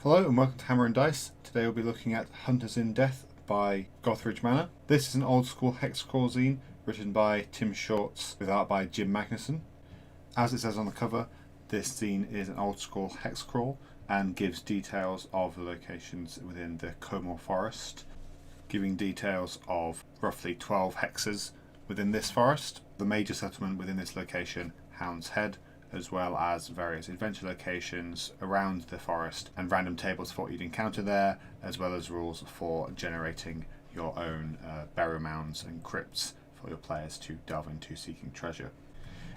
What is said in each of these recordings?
Hello and welcome to Hammer and Dice. Today we'll be looking at Hunters in Death by Gothridge Manor. This is an old school hexcrawl zine written by Tim Shorts with art by Jim Magnusson. As it says on the cover, this zine is an old school hexcrawl and gives details of the locations within the Komor Forest, giving details of roughly 12 hexes within this forest. The major settlement within this location, Hound's Head, as well as various adventure locations around the forest and random tables for what you'd encounter there, as well as rules for generating your own burial mounds and crypts for your players to delve into seeking treasure.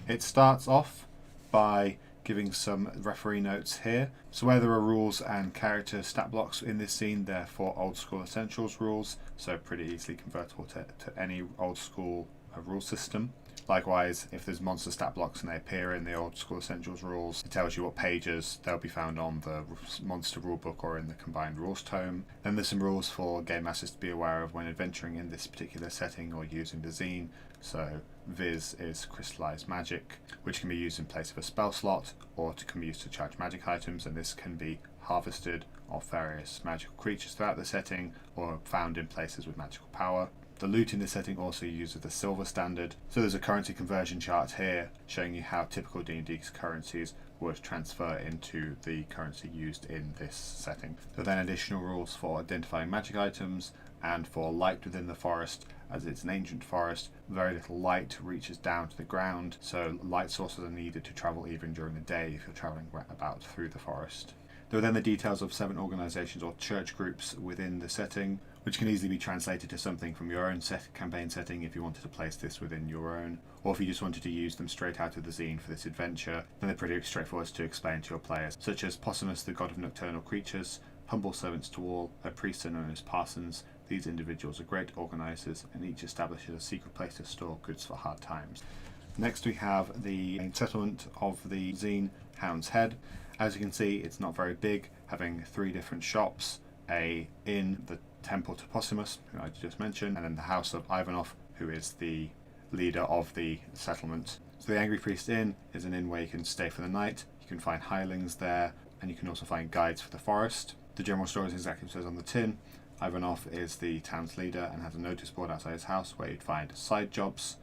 It starts off by giving some referee notes here. So where there are rules and character stat blocks in this scene, they're for old school essentials rules, so pretty easily convertible to any old school rule system. Likewise, if there's monster stat blocks and they appear in the old school essentials rules, it tells you what pages they'll be found on the monster rulebook or in the combined rules tome. Then there's some rules for game masters to be aware of when adventuring in this particular setting or using the zine. So Viz is crystallized magic, which can be used in place of a spell slot or can be used to charge magic items, and this can be harvested off various magical creatures throughout the setting or found in places with magical power. The loot in this setting also uses the silver standard, so there's a currency conversion chart here showing you how typical D&D currencies would transfer into the currency used in this setting. There are then additional rules for identifying magic items and for light within the forest. As it's an ancient forest, very little light reaches down to the ground, so light sources are needed to travel even during the day if you're travelling about through the forest. There are then the details of 7 organisations or church groups within the setting, which can easily be translated to something from your own campaign setting if you wanted to place this within your own, or if you just wanted to use them straight out of the zine for this adventure, then they're pretty straightforward to explain to your players, such as Possumus, the god of nocturnal creatures, humble servants to all, a priest known as parsons. These individuals are great organisers, and each establishes a secret place to store goods for hard times. Next we have the main settlement of the zine, Hound's Head. As you can see, it's not very big, having 3 different shops, a inn, the temple to Possumus, who I just mentioned, and then the house of Ivanov, who is the leader of the settlement. So the Angry Priest Inn is an inn where you can stay for the night. You can find hirelings there, and you can also find guides for the forest. The general store is exactly what it says on the tin. Ivanov is the town's leader and has a notice board outside his house where you'd find side jobs.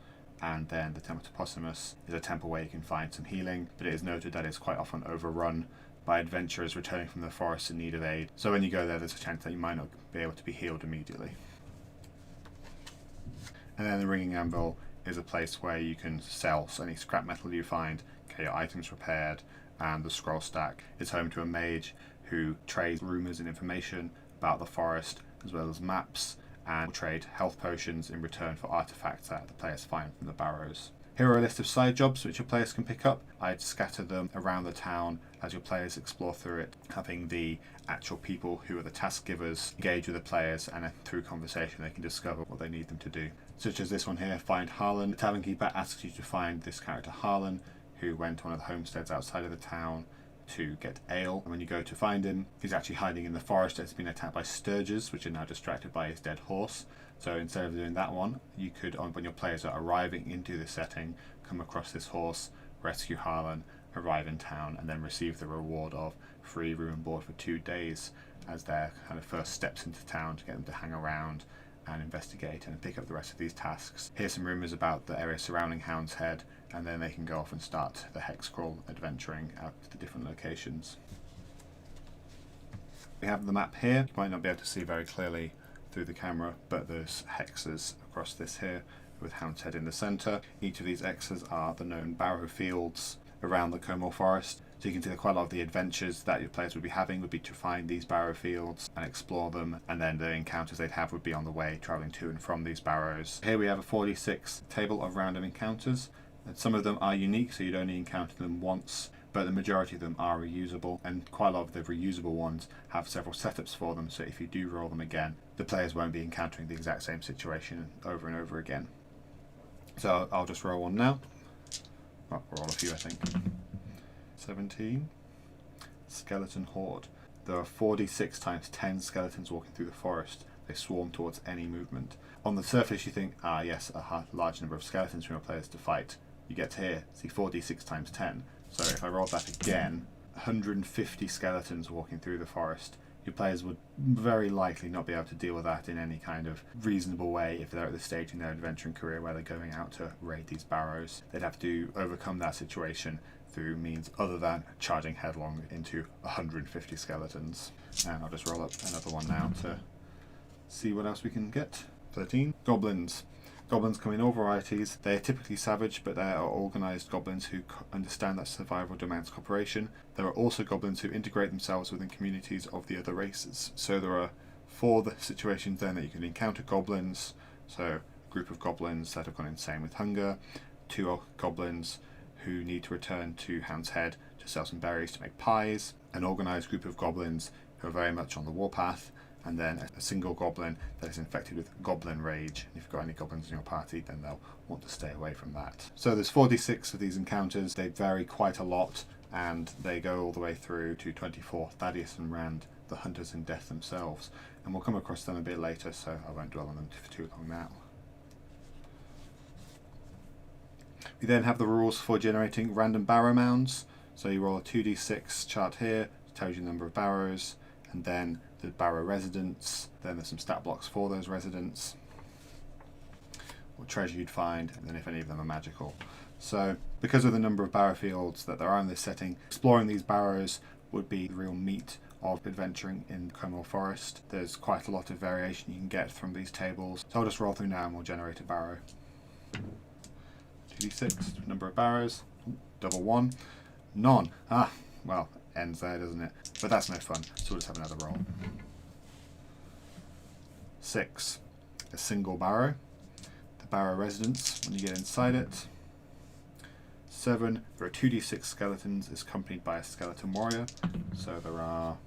And then the temple to Possumus is a temple where you can find some healing, but it is noted that it's quite often overrun by adventurers returning from the forest in need of aid. So when you go there, there's a chance that you might not be able to be healed immediately. And then the Ringing Anvil is a place where you can sell any scrap metal you find, get your items repaired, and the Scroll Stack is home to a mage who trades rumours and information about the forest, as well as maps, and will trade health potions in return for artifacts that the players find from the Barrows. Here are a list of side jobs which your players can pick up. I'd scatter them around the town as your players explore through it, having the actual people who are the task givers engage with the players, and then through conversation they can discover what they need them to do. Such as this one here, Find Harlan. The tavern keeper asks you to find this character Harlan, who went to one of the homesteads outside of the town to get ale. And when you go to find him, he's actually hiding in the forest. It's been attacked by sturges, which are now distracted by his dead horse. So instead of doing that one, you could, when your players are arriving into the setting, come across this horse, rescue Harlan, arrive in town, and then receive the reward of free room and board for 2 days as their kind of first steps into town to get them to hang around and investigate and pick up the rest of these tasks. Here's some rumours about the area surrounding Hound's Head, and then they can go off and start the hexcrawl adventuring out to the different locations. We have the map here. You might not be able to see very clearly through the camera, but there's hexes across this here with Hound's Head in the centre. Each of these X's are the known barrow fields around the Komor Forest. So you can see that quite a lot of the adventures that your players would be having would be to find these barrow fields and explore them, and then the encounters they'd have would be on the way travelling to and from these barrows. Here we have a 46 table of random encounters, and some of them are unique, so you'd only encounter them once, but the majority of them are reusable, and quite a lot of the reusable ones have several setups for them, so if you do roll them again, the players won't be encountering the exact same situation over and over again. So I'll just roll one now. Well, roll a few, I think. 17. Skeleton Horde. There are 46 times 10 skeletons walking through the forest. They swarm towards any movement. On the surface you think, yes, a large number of skeletons for your players to fight. You get to here, see 4d6 times 10. So if I roll that again, 150 skeletons walking through the forest. Your players would very likely not be able to deal with that in any kind of reasonable way if they're at this stage in their adventuring career where they're going out to raid these barrows. They'd have to overcome that situation through means other than charging headlong into 150 skeletons. And I'll just roll up another one now to see what else we can get. 13. Goblins. Goblins come in all varieties. They are typically savage, but they are organised goblins who understand that survival demands cooperation. There are also goblins who integrate themselves within communities of the other races. So there are 4 situations then that you can encounter goblins. So a group of goblins that have gone insane with hunger, 2 goblins who need to return to Hound's Head to sell some berries to make pies, an organised group of goblins who are very much on the warpath, and then a single goblin that is infected with goblin rage. And if you've got any goblins in your party, then they'll want to stay away from that. So there's 46 of these encounters. They vary quite a lot, and they go all the way through to 24, Thaddeus and Rand, the hunters in death themselves. And we'll come across them a bit later, so I won't dwell on them for too long now. We then have the rules for generating random barrow mounds. So you roll a 2d6 chart here, it tells you the number of barrows, and then the barrow residents, then there's some stat blocks for those residents, what treasure you'd find, and then if any of them are magical. So because of the number of barrow fields that there are in this setting, exploring these barrows would be the real meat of adventuring in Komor Forest. There's quite a lot of variation you can get from these tables. So I'll just roll through now and we'll generate a barrow. 2d6, number of barrows, double 1, none. Well, ends there, doesn't it? But that's no fun, so we'll just have another roll. 6, a single barrow. The barrow residence, when you get inside it. 7, there are 2d6 skeletons, is accompanied by a skeleton warrior. So there are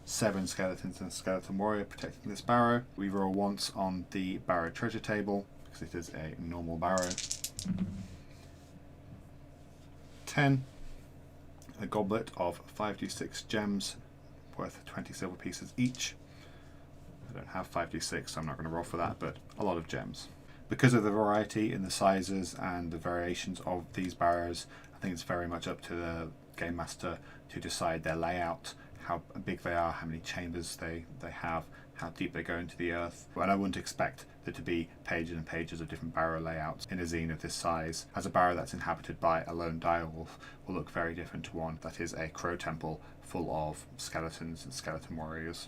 7 skeletons and a skeleton warrior protecting this barrow. We roll once on the barrow treasure table, because it is a normal barrow. 10, a goblet of 5d6 gems worth 20 silver pieces each. I don't have 5d6, so I'm not going to roll for that, but a lot of gems. Because of the variety in the sizes and the variations of these barrows, I think it's very much up to the game master to decide their layout, how big they are, how many chambers they have, how deep they go into the earth. And I wouldn't expect there to be pages and pages of different barrow layouts in a zine of this size, as a barrow that's inhabited by a lone direwolf will look very different to one that is a crow temple full of skeletons and skeleton warriors.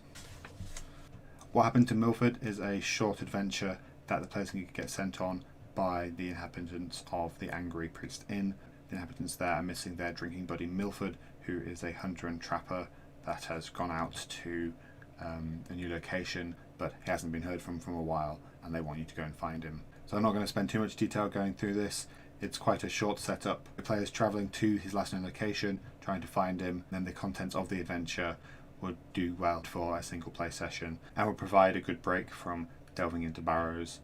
What Happened to Milford is a short adventure that the players can get sent on by the inhabitants of the Angry Priest Inn. The inhabitants there are missing their drinking buddy Milford, who is a hunter and trapper that has gone out to a new location, but he hasn't been heard from a while, and they want you to go and find him. So I'm not going to spend too much detail going through this. It's quite a short setup. The player's travelling to his last known location, trying to find him, and then the contents of the adventure would do well for a single play session and would provide a good break from delving into barrows.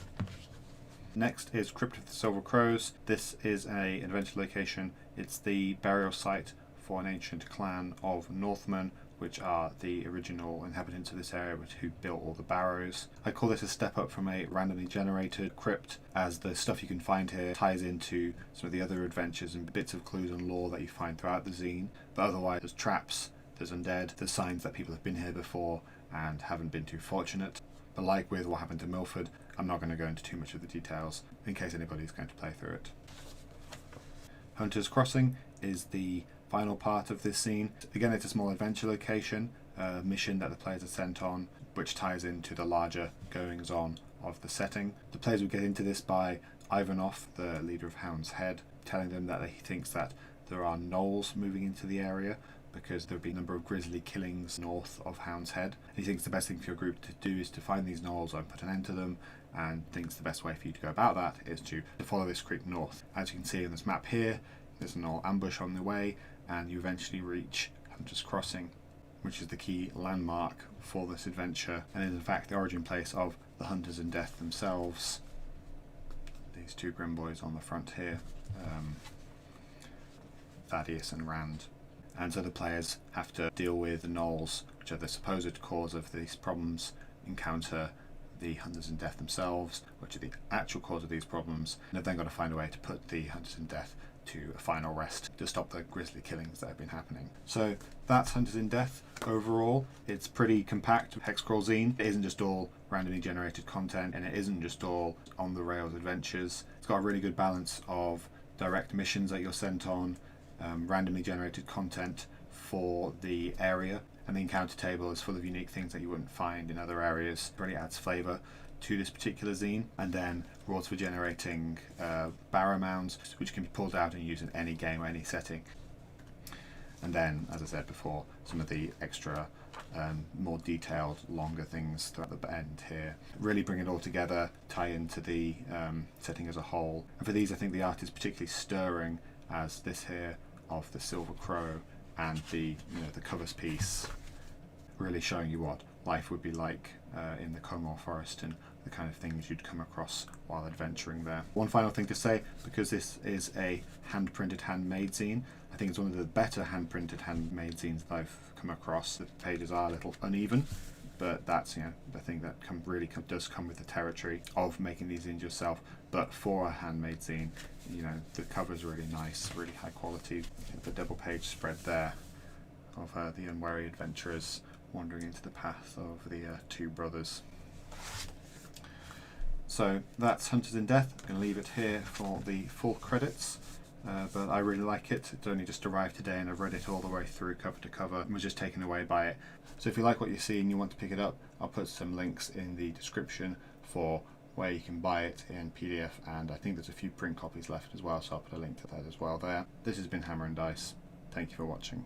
Next is Crypt of the Silver Crows. This is an adventure location. It's the burial site for an ancient clan of Northmen, which are the original inhabitants of this area who built all the barrows. I call this a step up from a randomly generated crypt, as the stuff you can find here ties into some of the other adventures and bits of clues and lore that you find throughout the zine. But otherwise, there's traps, there's undead, there's signs that people have been here before and haven't been too fortunate. But like with What Happened to Milford, I'm not going to go into too much of the details in case anybody's going to play through it. Hunter's Crossing is the final part of this scene. Again, it's a small adventure location, a mission that the players are sent on, which ties into the larger goings on of the setting. The players will get into this by Ivanov, the leader of Hound's Head, telling them that he thinks that there are gnolls moving into the area because there have been a number of grisly killings north of Hound's Head. He thinks the best thing for your group to do is to find these gnolls and put an end to them, and thinks the best way for you to go about that is to follow this creek north. As you can see on this map here, there's a gnoll ambush on the way, and you eventually reach Hunter's Crossing, which is the key landmark for this adventure, and is in fact the origin place of the Hunters in Death themselves. These two grim boys on the front here, Thaddeus and Rand. And so the players have to deal with the gnolls, which are the supposed cause of these problems, encounter the Hunters in Death themselves, which are the actual cause of these problems, and have then got to find a way to put the Hunters in Death to a final rest to stop the grisly killings that have been happening. So that's Hunters in Death. Overall, it's pretty compact hexcrawl zine. It isn't just all randomly generated content, and it isn't just all on the rails adventures. It's got a really good balance of direct missions that you're sent on, randomly generated content for the area, and the encounter table is full of unique things that you wouldn't find in other areas. It really adds flavour to this particular zine. And then rewards for generating barrow mounds, which can be pulled out and used in any game or any setting. And then, as I said before, some of the extra more detailed, longer things throughout the end here. Really bring it all together, tie into the setting as a whole. And for these, I think the art is particularly stirring, as this here of the Silver Crow and the covers piece, really showing you what life would be like in the Komor Forest and the kind of things you'd come across while adventuring there. One final thing to say, because this is a hand-printed, handmade zine, I think it's one of the better hand-printed, handmade zines that I've come across. The pages are a little uneven, but that's the thing that does come with the territory of making these zines yourself. But for a handmade zine, the cover's really nice, really high quality. The double page spread there of the unwary adventurers wandering into the path of the two brothers. So that's Hunters in Death. I'm going to leave it here for the full credits, but I really like it. It's only just arrived today and I've read it all the way through cover to cover and was just taken away by it. So if you like what you see and you want to pick it up, I'll put some links in the description for where you can buy it in PDF, and I think there's a few print copies left as well, so I'll put a link to that as well there. This has been Hammer and Dice. Thank you for watching.